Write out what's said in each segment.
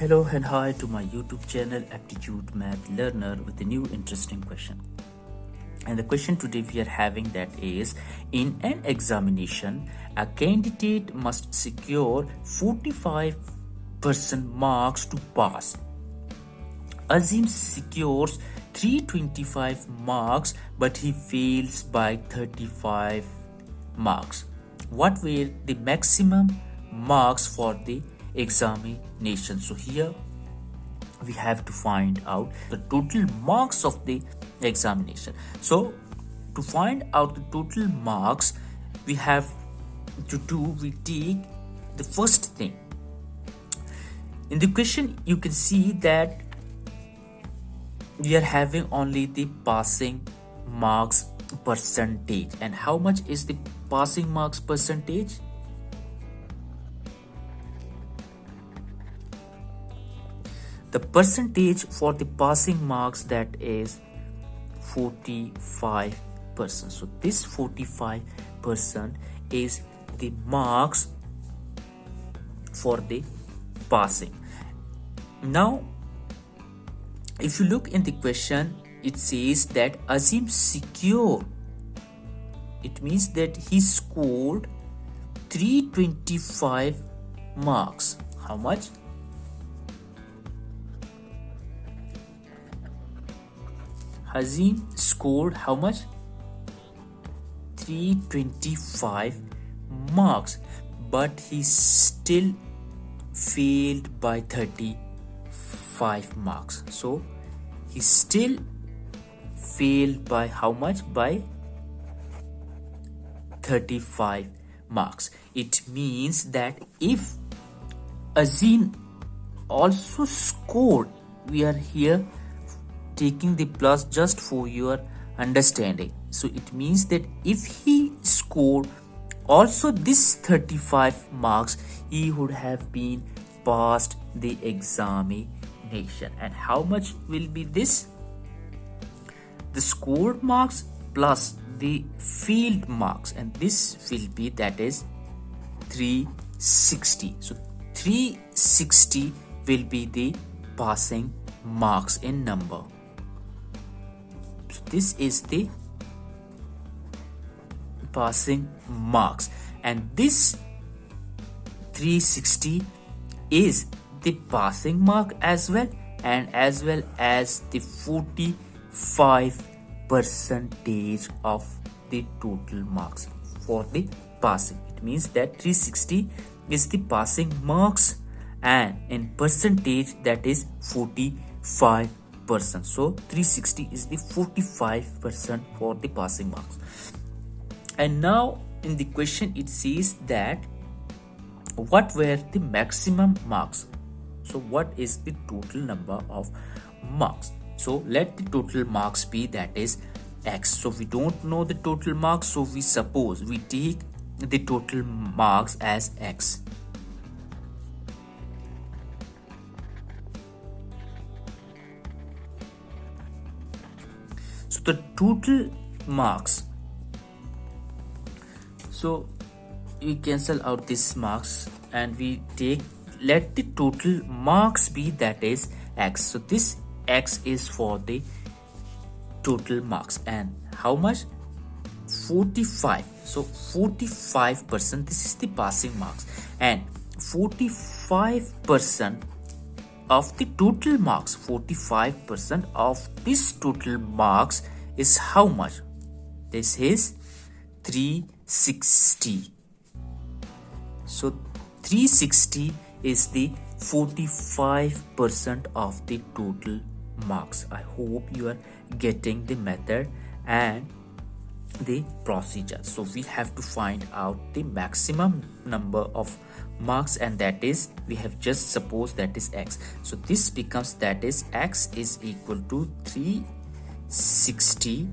Hello and hi to my YouTube channel Aptitude Math Learner with a new interesting question. And the question today we are having that is, in an examination, a candidate must secure 45% marks to pass. Azeem secures 325 marks but he fails by 35 marks. What were the maximum marks for the examination? So here we have to find out the total marks of the examination. So to find out the total marks, we take the first thing. In the question you can see that we are having only the passing marks percentage. And how much is the passing marks percentage? The percentage for the passing marks, that is 45%. So this 45% is the marks for the passing. Now if you look in the question, it says that Azeem secured. It means that he scored 325 marks. How much? Azeem scored how much? 325 marks, but he still failed by 35 marks. So he still failed by how much? By 35 marks. It means that if Azeem also scored, we are here taking the plus just for your understanding. So it means that if he scored also this 35 marks, he would have been passed the examination. And how much will be this? The scored marks plus the field marks, and this will be, that is 360. So 360 will be the passing marks in number. So this is the passing marks, and this 360 is the passing mark as well, and as well as the 45 percentage of the total marks for the passing. It means that 360 is the passing marks, and in percentage that is 45%. So 360 is the 45% for the passing marks. And now in the question it says that what were the maximum marks? So what is the total number of marks? So let the total marks be, that is x. So we don't know the total marks, so we suppose we take the total marks as x. So the total marks, so we cancel out these marks and we take, let the total marks be, that is x. So this x is for the total marks, and how much? 45. So 45%, this is the passing marks, and 45% of the total marks, 45% of this total marks is how much? This is 360. So 360 is the 45% of the total marks. I hope you are getting the method and the procedure. So we have to find out the maximum number of marks, and that is, we have just supposed that is x. So this becomes, that is x is equal to 360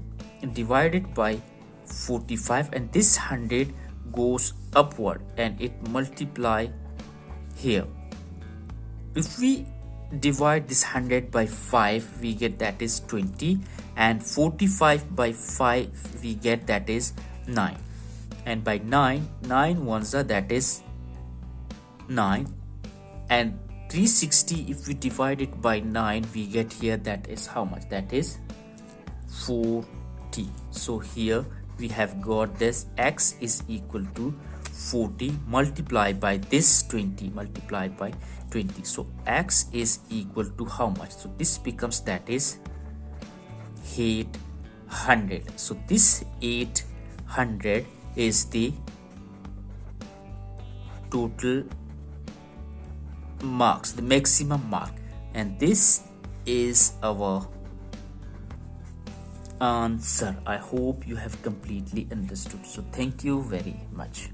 divided by 45, and this 100 goes upward and it multiply here. If we divide this 100 by 5, we get that is 20, and 45 by 5 we get that is 9, and by 9 ones are, that is 9, and 360, if we divide it by 9, we get here that is how much? That is 40. So here we have got this x is equal to 40 multiplied by this 20 multiplied by 20. So x is equal to how much? So this becomes that is 800. So this 800 is the total marks, the maximum mark, and this is our answer. I hope you have completely understood. So thank you very much.